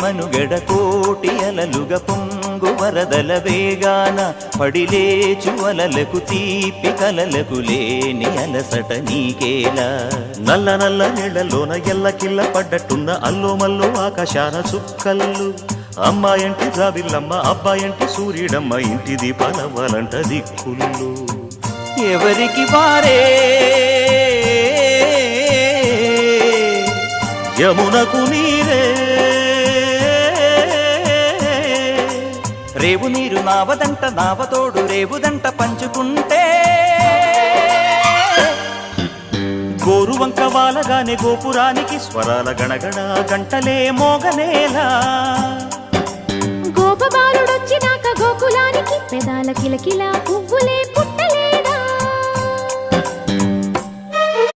మనుగడ కోటి అలలుగ పొంగు వరదల వేగాన పడిలేచు అలలకు తీపి కలలకు లేని అలసట నీకేలా నల్ల నల్ల నీళ్లలోన ఎల్లకిల్ల పడ్డట్టున్న అల్లో మల్లో ఆకాశాన చుక్కల్లు అమ్మాయంటి జాబిల్లమ్మ అబ్బాయంటి సూర్యుడమ్మ ఇంటి దీపాలవ్వాలంట దిక్కుళ్ళు ఎవరికి వారే యమునకు నీరే రేవు నీరు నావదంట నావతోడు రేవుదంట పంచుకుంటే గోరువంక వాలగానే గోపురానికి స్వరాల గణగణ గంటలే మోగనేలా గోపబాలుడొచ్చినాక గోకులానికి పెదాల కిలకిలా పువ్వులే పుట్ట